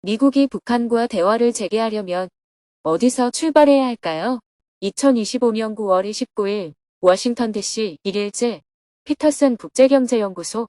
미국이 북한과 대화를 재개하려면 어디서 출발해야 할까요? 2025년 9월 29일 워싱턴 DC 1일째 피터슨 국제경제연구소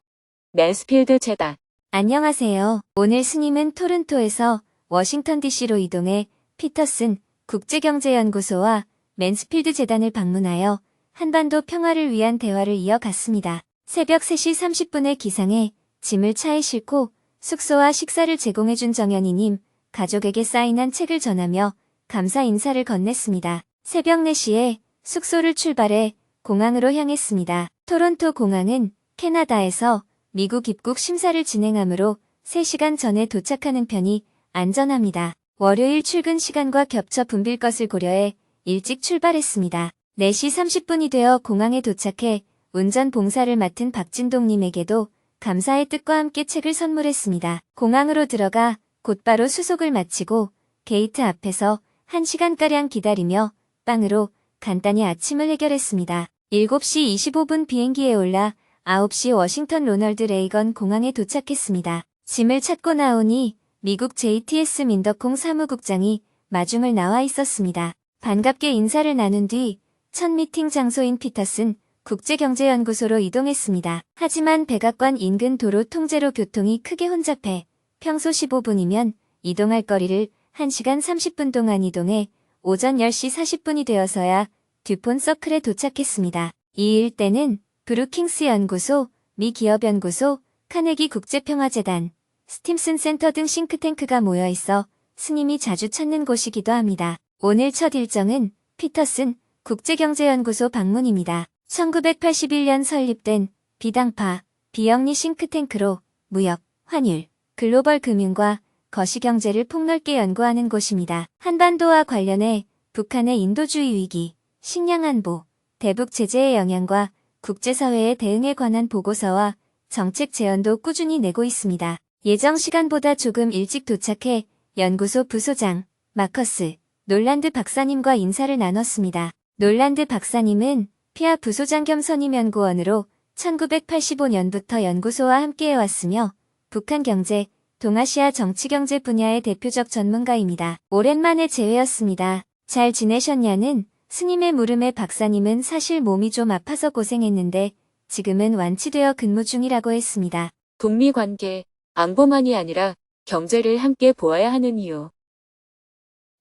맨스필드 재단. 안녕하세요. 오늘 스님은 토론토에서 워싱턴 DC로 이동해 피터슨 국제경제연구소와 맨스필드 재단을 방문하여 한반도 평화를 위한 대화를 이어갔습니다. 새벽 3시 30분에 기상해 짐을 차에 싣고 숙소와 식사를 제공해준 정연이님 가족에게 사인한 책을 전하며 감사 인사를 건넸습니다. 새벽 4시에 숙소를 출발해 공항으로 향했습니다. 토론토 공항은 캐나다에서 미국 입국 심사를 진행하므로 3시간 전에 도착하는 편이 안전합니다. 월요일 출근 시간과 겹쳐 붐빌 것을 고려해 일찍 출발했습니다. 4시 30분이 되어 공항에 도착해 운전 봉사를 맡은 박진동님에게도 감사의 뜻과 함께 책을 선물했습니다. 공항으로 들어가 곧바로 수속을 마치고 게이트 앞에서 1시간가량 기다리며 빵으로 간단히 아침을 해결했습니다. 7시 25분 비행기에 올라 9시 워싱턴 로널드 레이건 공항에 도착했습니다. 짐을 찾고 나오니 미국 JTS 민덕콩 사무국장이 마중을 나와 있었습니다. 반갑게 인사를 나눈 뒤 첫 미팅 장소인 피터슨 국제경제연구소로 이동했습니다. 하지만 백악관 인근 도로 통제로 교통이 크게 혼잡해 평소 15분이면 이동할 거리를 1시간 30분 동안 이동해 오전 10시 40분이 되어서야 듀폰 서클에 도착했습니다. 이 일대는 브루킹스 연구소, 미 기업연구소, 카네기 국제평화재단, 스팀슨 센터 등 싱크탱크가 모여 있어 스님이 자주 찾는 곳이기도 합니다. 오늘 첫 일정은 피터슨 국제경제연구소 방문입니다. 1981년 설립된 비당파, 비영리 싱크탱크로 무역, 환율, 글로벌 금융과 거시경제를 폭넓게 연구하는 곳입니다. 한반도와 관련해 북한의 인도주의 위기, 식량안보, 대북 제재의 영향과 국제사회의 대응에 관한 보고서와 정책 제언도 꾸준히 내고 있습니다. 예정 시간보다 조금 일찍 도착해 연구소 부소장 마커스 놀란드 박사님과 인사를 나눴습니다. 놀란드 박사님은 피아 부소장 겸 선임연구원으로 1985년부터 연구소와 함께해왔으며 북한 경제, 동아시아 정치경제 분야의 대표적 전문가입니다. 오랜만에 재회였습니다. 잘 지내셨냐는 스님의 물음에 박사님은 사실 몸이 좀 아파서 고생했는데 지금은 완치되어 근무 중이라고 했습니다. 북미 관계, 안보만이 아니라 경제를 함께 보아야 하는 이유.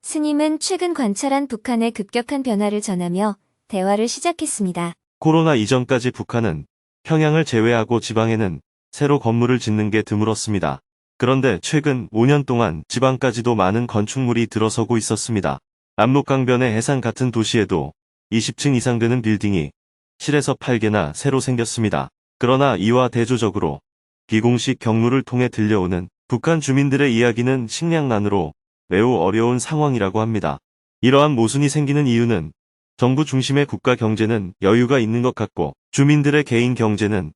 스님은 최근 관찰한 북한의 급격한 변화를 전하며 대화를 시작했습니다. 코로나 이전까지 북한은 평양을 제외하고 지방에는 새로 건물을 짓는 게 드물었습니다. 그런데 최근 5년 동안 지방까지도 많은 건축물이 들어서고 있었습니다. 압록강변의 해상 같은 도시에도 20층 이상 되는 빌딩이 7에서 8개나 새로 생겼습니다. 그러나 이와 대조적으로 비공식 경로를 통해 들려오는 북한 주민들의 이야기는 식량난으로 매우 어려운 상황이라고 합니다. 이러한 모순이 생기는 이유는 정부 중심의 국가 경제는 여유가 있는 것 같고 주민들의 개인 경제는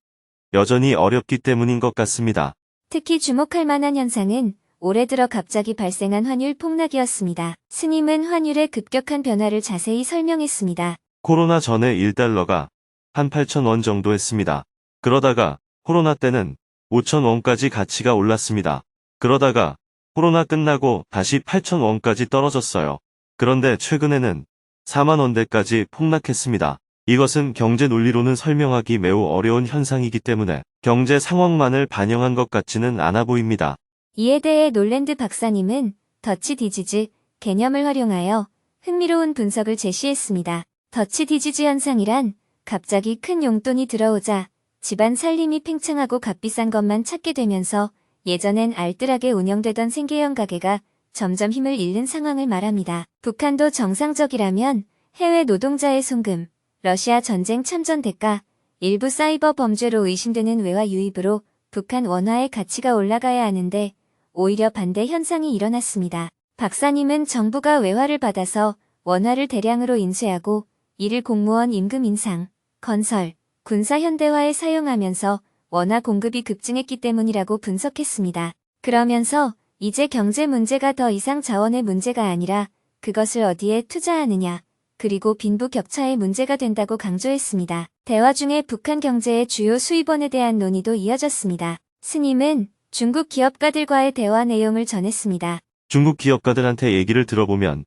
여전히 어렵기 때문인 것 같습니다. 특히 주목할 만한 현상은 올해 들어 갑자기 발생한 환율 폭락이었습니다. 스님은 환율의 급격한 변화를 자세히 설명했습니다. 코로나 전에 1달러가 한 8,000원 정도 했습니다. 그러다가 코로나 때는 5,000원까지 가치가 올랐습니다. 그러다가 코로나 끝나고 다시 8,000원까지 떨어졌어요. 그런데 최근에는 40,000원대까지 폭락했습니다. 이것은 경제 논리로는 설명하기 매우 어려운 현상이기 때문에 경제 상황만을 반영한 것 같지는 않아 보입니다. 이에 대해 놀랜드 박사님은 더치 디지즈 개념을 활용하여 흥미로운 분석을 제시했습니다. 더치 디지즈 현상이란 갑자기 큰 용돈이 들어오자 집안 살림이 팽창하고 값비싼 것만 찾게 되면서 예전엔 알뜰하게 운영되던 생계형 가게가 점점 힘을 잃는 상황을 말합니다. 북한도 정상적이라면 해외 노동자의 송금, 러시아 전쟁 참전 대가, 일부 사이버 범죄로 의심되는 외화 유입으로 북한 원화의 가치가 올라가야 하는데 오히려 반대 현상이 일어났습니다. 박사님은 정부가 외화를 받아서 원화를 대량으로 인수하고 이를 공무원 임금 인상, 건설, 군사 현대화에 사용하면서 원화 공급이 급증했기 때문이라고 분석했습니다. 그러면서 이제 경제 문제가 더 이상 자원의 문제가 아니라 그것을 어디에 투자하느냐, 그리고 빈부 격차의 문제가 된다고 강조했습니다. 대화 중에 북한 경제의 주요 수입원에 대한 논의도 이어졌습니다. 스님은 중국 기업가들과의 대화 내용을 전했습니다. 중국 기업가들한테 얘기를 들어보면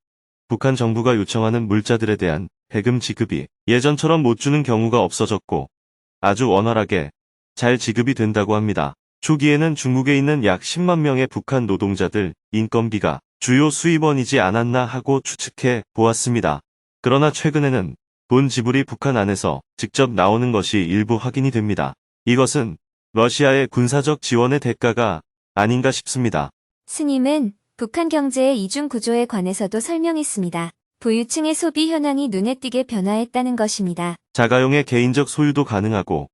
북한 정부가 요청하는 물자들에 대한 대금 지급이 예전처럼 못 주는 경우가 없어졌고 아주 원활하게 잘 지급이 된다고 합니다. 초기에는 중국에 있는 약 10만 명의 북한 노동자들 인건비가 주요 수입원이지 않았나 하고 추측해 보았습니다. 그러나 최근에는 돈 지불이 북한 안에서 직접 나오는 것이 일부 확인이 됩니다. 이것은 러시아의 군사적 지원의 대가가 아닌가 싶습니다. 스님은 북한 경제의 이중 구조에 관해서도 설명했습니다. 부유층의 소비 현황이 눈에 띄게 변화했다는 것입니다. 자가용의 개인적 소유도 가능하고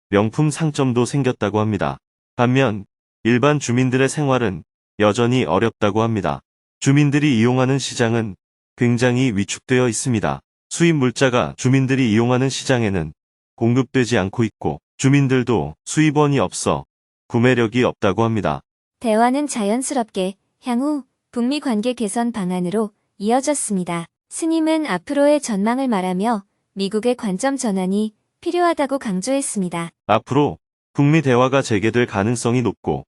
명품 상점도 생겼다고 합니다. 반면 일반 주민들의 생활은 여전히 어렵다고 합니다. 주민들이 이용하는 시장은 굉장히 위축되어 있습니다. 수입 물자가 주민들이 이용하는 시장에는 공급되지 않고 있고 주민들도 수입원이 없어 구매력이 없다고 합니다. 대화는 자연스럽게 향후 북미 관계 개선 방안으로 이어졌습니다. 스님은 앞으로의 전망을 말하며 미국의 관점 전환이 필요하다고 강조했습니다. 앞으로 북미 대화가 재개될 가능성이 높고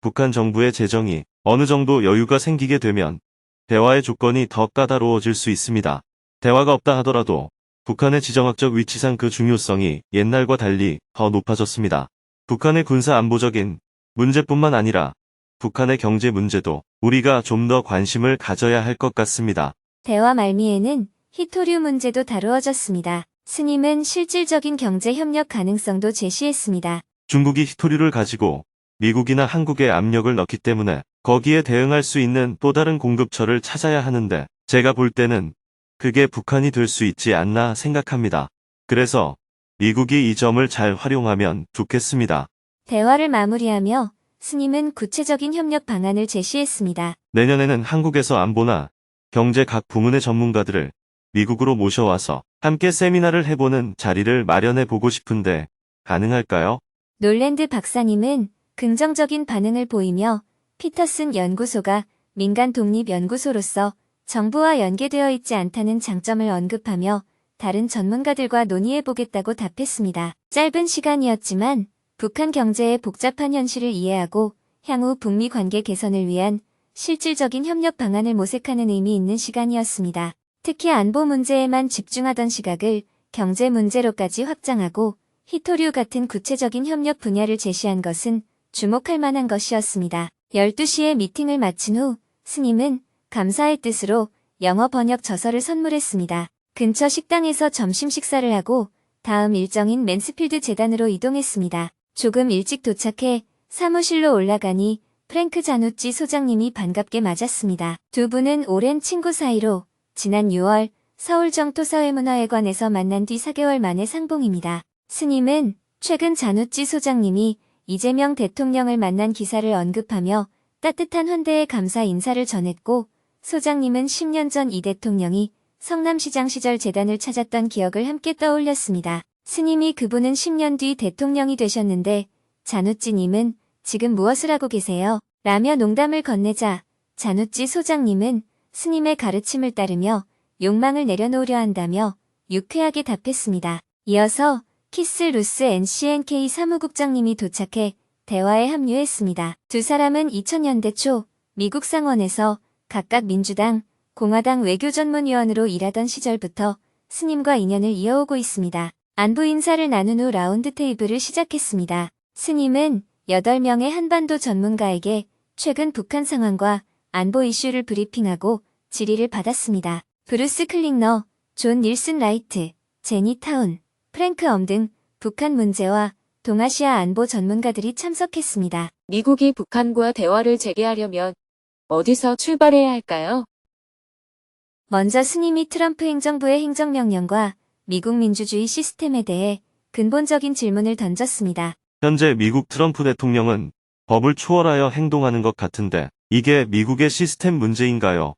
북한 정부의 재정이 어느 정도 여유가 생기게 되면 대화의 조건이 더 까다로워질 수 있습니다. 대화가 없다 하더라도 북한의 지정학적 위치상 그 중요성이 옛날과 달리 더 높아졌습니다. 북한의 군사 안보적인 문제뿐만 아니라 북한의 경제 문제도 우리가 좀 더 관심을 가져야 할 것 같습니다. 대화 말미에는 히토류 문제도 다루어졌습니다. 스님은 실질적인 경제 협력 가능성도 제시했습니다. 중국이 히토류를 가지고 미국이나 한국에 압력을 넣기 때문에 거기에 대응할 수 있는 또 다른 공급처를 찾아야 하는데 제가 볼 때는 그게 북한이 될 수 있지 않나 생각합니다. 그래서 미국이 이 점을 잘 활용하면 좋겠습니다. 대화를 마무리하며 스님은 구체적인 협력 방안을 제시했습니다. 내년에는 한국에서 안보나 경제 각 부문의 전문가들을 미국으로 모셔와서 함께 세미나를 해보는 자리를 마련해 보고 싶은데 가능할까요? 놀랜드 박사님은 긍정적인 반응을 보이며 피터슨 연구소가 민간 독립 연구소로서 정부와 연계되어 있지 않다는 장점을 언급하며 다른 전문가들과 논의해보겠다고 답했습니다. 짧은 시간이었지만 북한 경제의 복잡한 현실을 이해하고 향후 북미 관계 개선을 위한 실질적인 협력 방안을 모색하는 의미 있는 시간이었습니다. 특히 안보 문제에만 집중하던 시각을 경제 문제로까지 확장하고 히토류 같은 구체적인 협력 분야를 제시한 것은 주목할 만한 것이었습니다. 12시에 미팅을 마친 후 스님은 감사의 뜻으로 영어 번역 저서를 선물했습니다. 근처 식당에서 점심 식사를 하고 다음 일정인 맨스필드 재단으로 이동했습니다. 조금 일찍 도착해 사무실로 올라가니 프랭크 자누찌 소장님이 반갑게 맞았습니다. 두 분은 오랜 친구 사이로 지난 6월 서울 정토사회문화회관에서 만난 뒤 4개월 만의 상봉입니다. 스님은 최근 자누찌 소장님이 이재명 대통령을 만난 기사를 언급하며 따뜻한 환대의 감사 인사를 전했고 소장님은 10년 전 이 대통령이 성남시장 시절 재단을 찾았던 기억을 함께 떠올렸습니다. 스님이 그분은 10년 뒤 대통령이 되셨는데 자누찌님은 지금 무엇을 하고 계세요? 라며 농담을 건네자 자누찌 소장님은 스님의 가르침을 따르며 욕망을 내려놓으려 한다며 유쾌하게 답했습니다. 이어서 키스 루스 NCNK 사무국장님이 도착해 대화에 합류했습니다. 두 사람은 2000년대 초 미국 상원에서 각각 민주당, 공화당 외교전문위원으로 일하던 시절부터 스님과 인연을 이어오고 있습니다. 안부 인사를 나눈 후 라운드 테이블을 시작했습니다. 스님은 8명의 한반도 전문가에게 최근 북한 상황과 안보 이슈를 브리핑하고 질의를 받았습니다. 브루스 클링너, 존 닐슨 라이트, 제니 타운, 프랭크 엄 등 북한 문제와 동아시아 안보 전문가들이 참석했습니다. 미국이 북한과 대화를 재개하려면 어디서 출발해야 할까요? 먼저 스님이 트럼프 행정부의 행정명령과 미국 민주주의 시스템에 대해 근본적인 질문을 던졌습니다. 현재 미국 트럼프 대통령은 법을 초월하여 행동하는 것 같은데 이게 미국의 시스템 문제인가요?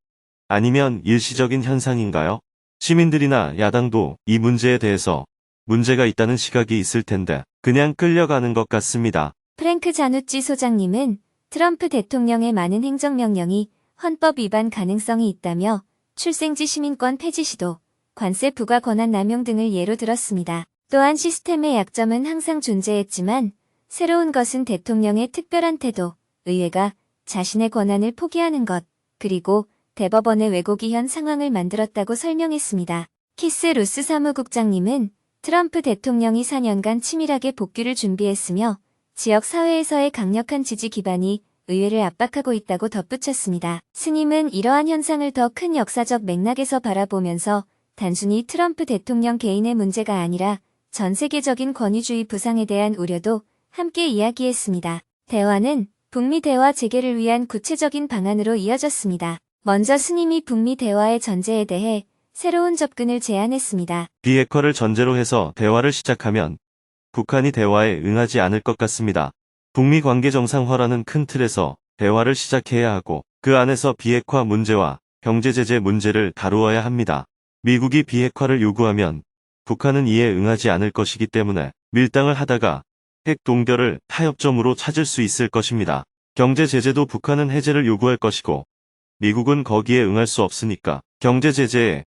아니면 일시적인 현상인가요? 시민들이나 야당도 이 문제에 대해서 문제가 있다는 시각이 있을 텐데 그냥 끌려가는 것 같습니다. 프랭크 자누찌 소장님은 트럼프 대통령의 많은 행정명령이 헌법 위반 가능성이 있다며 출생지 시민권 폐지 시도, 관세 부과 권한 남용 등을 예로 들었습니다. 또한 시스템의 약점은 항상 존재했지만 새로운 것은 대통령의 특별한 태도, 의회가 자신의 권한을 포기하는 것, 그리고 대법원의 왜곡이 현 상황을 만들었다고 설명했습니다. 키스 루스 사무국장님은 트럼프 대통령이 4년간 치밀하게 복귀를 준비했으며 지역 사회에서의 강력한 지지 기반이 의회를 압박하고 있다고 덧붙였습니다. 스님은 이러한 현상을 더 큰 역사적 맥락에서 바라보면서 단순히 트럼프 대통령 개인의 문제가 아니라 전 세계적인 권위주의 부상에 대한 우려도 함께 이야기했습니다. 대화는 북미 대화 재개를 위한 구체적인 방안으로 이어졌습니다. 먼저 스님이 북미 대화의 전제에 대해 새로운 접근을 제안했습니다. 비핵화를 전제로 해서 대화를 시작하면 북한이 대화에 응하지 않을 것 같습니다. 북미 관계 정상화라는 큰 틀에서 대화를 시작해야 하고 그 안에서 비핵화 문제와 경제 제재 문제를 다루어야 합니다. 미국이 비핵화를 요구하면 북한은 이에 응하지 않을 것이기 때문에 밀당을 하다가 핵 동결을 타협점으로 찾을 수 있을 것입니다. 경제 제재도 북한은 해제를 요구할 것이고 미국은 거기에 응할 수 없으니까 경제 제재에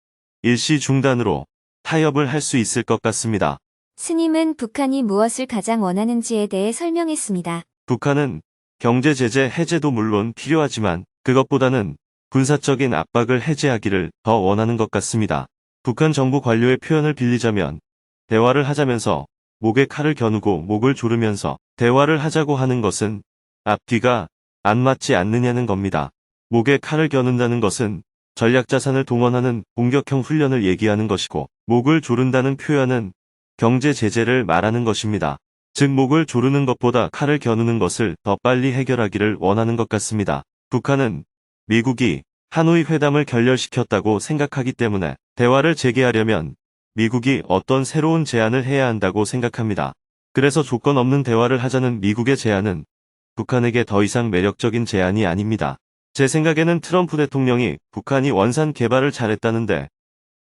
일시 중단으로 타협을 할 수 있을 것 같습니다. 스님은 북한이 무엇을 가장 원하는지에 대해 설명했습니다. 북한은 경제 제재 해제도 물론 필요하지만 그것보다는 군사적인 압박을 해제하기를 더 원하는 것 같습니다. 북한 정부 관료의 표현을 빌리자면 대화를 하자면서 목에 칼을 겨누고 목을 조르면서 대화를 하자고 하는 것은 앞뒤가 안 맞지 않느냐는 겁니다. 목에 칼을 겨눈다는 것은 전략자산을 동원하는 공격형 훈련을 얘기하는 것이고 목을 조른다는 표현은 경제 제재를 말하는 것입니다. 즉 목을 조르는 것보다 칼을 겨누는 것을 더 빨리 해결하기를 원하는 것 같습니다. 북한은 미국이 하노이 회담을 결렬시켰다고 생각하기 때문에 대화를 재개하려면 미국이 어떤 새로운 제안을 해야 한다고 생각합니다. 그래서 조건 없는 대화를 하자는 미국의 제안은 북한에게 더 이상 매력적인 제안이 아닙니다. 제 생각에는 트럼프 대통령이 북한이 원산 개발을 잘했다는데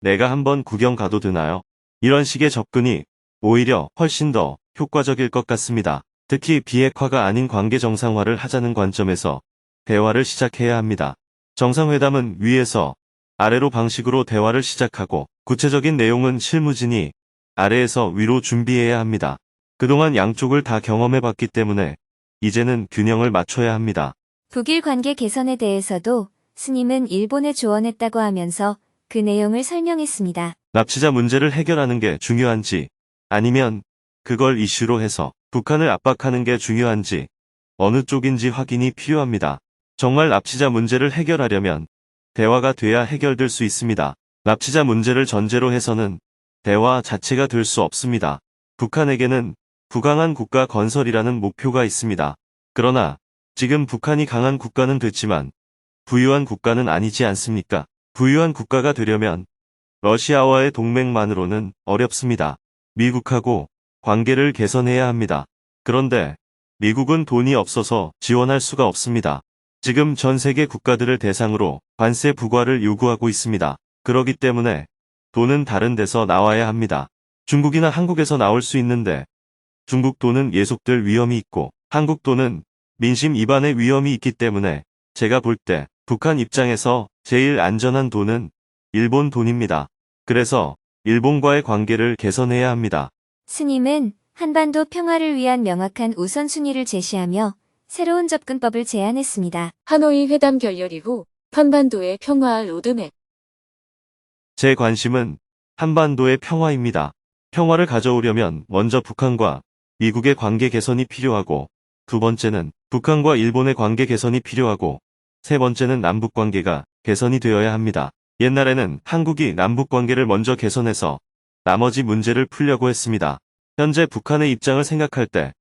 내가 한번 구경 가도 되나요? 이런 식의 접근이 오히려 훨씬 더 효과적일 것 같습니다. 특히 비핵화가 아닌 관계 정상화를 하자는 관점에서 대화를 시작해야 합니다. 정상회담은 위에서 아래로 방식으로 대화를 시작하고 구체적인 내용은 실무진이 아래에서 위로 준비해야 합니다. 그동안 양쪽을 다 경험해봤기 때문에 이제는 균형을 맞춰야 합니다. 북일 관계 개선에 대해서도 스님은 일본에 조언했다고 하면서 그 내용을 설명했습니다. 납치자 문제를 해결하는 게 중요한지 아니면 그걸 이슈로 해서 북한을 압박하는 게 중요한지 어느 쪽인지 확인이 필요합니다. 정말 납치자 문제를 해결하려면 대화가 돼야 해결될 수 있습니다. 납치자 문제를 전제로 해서는 대화 자체가 될 수 없습니다. 북한에게는 부강한 국가 건설이라는 목표가 있습니다. 그러나 지금 북한이 강한 국가는 됐지만 부유한 국가는 아니지 않습니까? 부유한 국가가 되려면 러시아와의 동맹만으로는 어렵습니다. 미국하고 관계를 개선해야 합니다. 그런데 미국은 돈이 없어서 지원할 수가 없습니다. 지금 전 세계 국가들을 대상으로 관세 부과를 요구하고 있습니다. 그렇기 때문에 돈은 다른 데서 나와야 합니다. 중국이나 한국에서 나올 수 있는데 중국 돈은 예속될 위험이 있고 한국 돈은 민심 이반의 위험이 있기 때문에 제가 볼 때 북한 입장에서 제일 안전한 돈은 일본 돈입니다. 그래서 일본과의 관계를 개선해야 합니다. 스님은 한반도 평화를 위한 명확한 우선순위를 제시하며 새로운 접근법을 제안했습니다. 하노이 회담 결렬 이후 한반도의 평화 로드맵. 제 관심은 한반도의 평화입니다. 평화를 가져오려면 먼저 북한과 미국의 관계 개선이 필요하고 두 번째는 북한과 일본의 관계 개선이 필요하고 세 번째는 남북 관계가 개선이 되어야 합니다. 옛날에는 한국이 남북 관계를 먼저 개선해서 나머지 문제를 풀려고 했습니다. 현재 북한의 입장을 생각할 때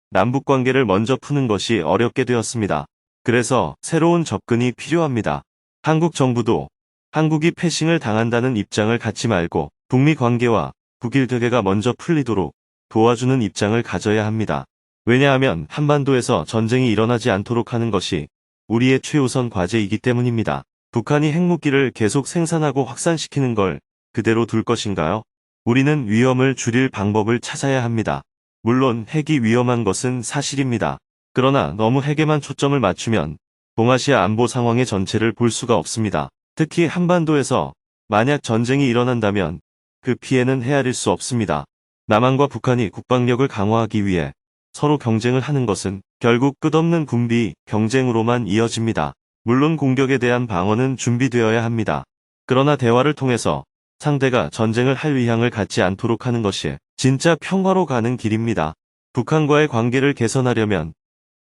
남북 관계를 먼저 푸는 것이 어렵게 되었습니다. 그래서 새로운 접근이 필요합니다. 한국 정부도 한국이 패싱을 당한다는 입장을 갖지 말고 북미 관계와 북일 대계가 먼저 풀리도록 도와주는 입장을 가져야 합니다. 왜냐하면 한반도에서 전쟁이 일어나지 않도록 하는 것이 우리의 최우선 과제이기 때문입니다. 북한이 핵무기를 계속 생산하고 확산시키는 걸 그대로 둘 것인가요? 우리는 위험을 줄일 방법을 찾아야 합니다. 물론 핵이 위험한 것은 사실입니다. 그러나 너무 핵에만 초점을 맞추면 동아시아 안보 상황의 전체를 볼 수가 없습니다. 특히 한반도에서 만약 전쟁이 일어난다면 그 피해는 헤아릴 수 없습니다. 남한과 북한이 국방력을 강화하기 위해 서로 경쟁을 하는 것은 결국 끝없는 군비 경쟁으로만 이어집니다. 물론 공격에 대한 방어는 준비되어야 합니다. 그러나 대화를 통해서 상대가 전쟁을 할 의향을 갖지 않도록 하는 것이 진짜 평화로 가는 길입니다. 북한과의 관계를 개선하려면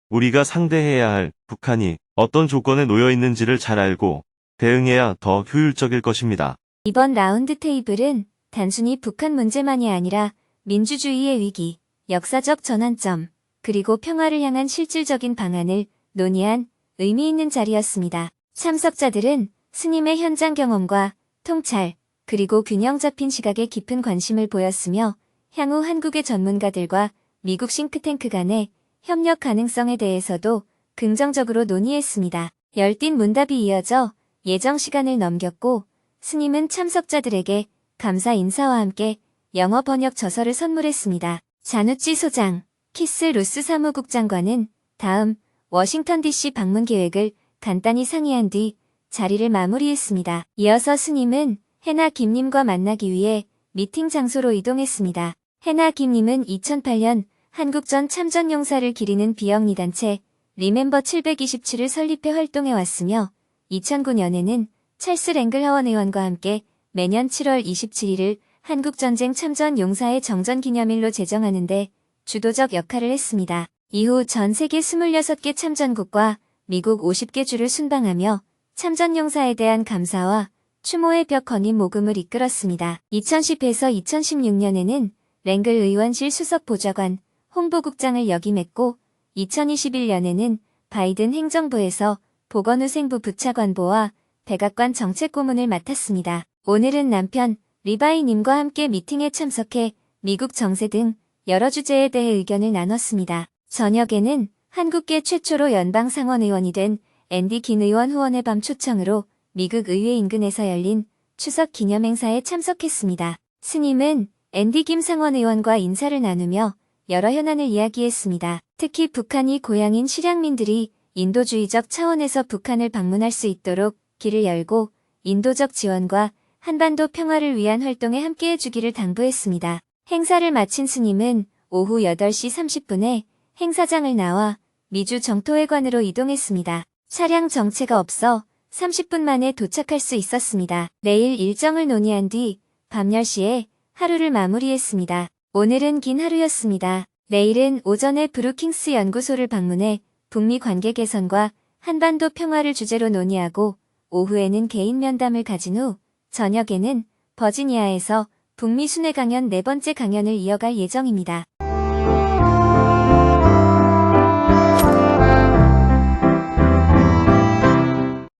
우리가 상대해야 할 북한이 어떤 조건에 놓여 있는지를 잘 알고 대응해야 더 효율적일 것입니다. 이번 라운드 테이블은 단순히 북한 문제만이 아니라 민주주의의 위기, 역사적 전환점, 그리고 평화를 향한 실질적인 방안을 논의한 의미 있는 자리였습니다. 참석자들은 스님의 현장 경험과 통찰, 그리고 균형 잡힌 시각에 깊은 관심을 보였으며 향후 한국의 전문가들과 미국 싱크탱크 간의 협력 가능성에 대해서도 긍정적으로 논의했습니다. 열띤 문답이 이어져 예정 시간을 넘겼고 스님은 참석자들에게 감사 인사와 함께 영어 번역 저서를 선물했습니다. 자누찌 소장, 키스 루스 사무국장과는 다음 워싱턴 DC 방문 계획을 간단히 상의한 뒤 자리를 마무리했습니다. 이어서 스님은 해나 김님과 만나기 위해 미팅 장소로 이동했습니다. 해나 김님은 2008년 한국전 참전용사를 기리는 비영리단체 리멤버 727을 설립해 활동해왔으며 2009년에는 찰스 랭글하원 의원과 함께 매년 7월 27일을 한국전쟁 참전 용사의 정전기념일로 제정하는 데 주도적 역할을 했습니다. 이후 전 세계 26개 참전국과 미국 50개 주를 순방하며 참전용사에 대한 감사와 추모의 벽 건립 모금을 이끌었습니다. 2010에서 2016년에는 랭글 의원실 수석 보좌관, 홍보국장을 역임했고 2021년에는 바이든 행정부에서 보건후생부 부차관보와 백악관 정책고문을 맡았습니다. 오늘은 남편 리바이님과 함께 미팅에 참석해 미국 정세 등 여러 주제에 대해 의견을 나눴습니다. 저녁에는 한국계 최초로 연방상원의원이 된 앤디 긴 의원 후원의 밤 초청으로 미국 의회 인근에서 열린 추석 기념행사에 참석했습니다. 스님은 앤디 김 상원의원과 인사를 나누며 여러 현안을 이야기했습니다. 특히 북한이 고향인 실향민들이 인도주의적 차원에서 북한을 방문할 수 있도록 길을 열고 인도적 지원과 한반도 평화를 위한 활동에 함께해 주기를 당부했습니다. 행사를 마친 스님은 오후 8시 30분에 행사장을 나와 미주 정토회관으로 이동했습니다. 차량 정체가 없어 30분 만에 도착할 수 있었습니다. 내일 일정을 논의한 뒤 밤 10시에 하루를 마무리했습니다. 오늘은 긴 하루였습니다. 내일은 오전에 브루킹스 연구소를 방문해 북미 관계 개선과 한반도 평화를 주제로 논의하고 오후에는 개인 면담을 가진 후 저녁에는 버지니아에서 북미 순회 강연 4번째 강연을 이어갈 예정입니다.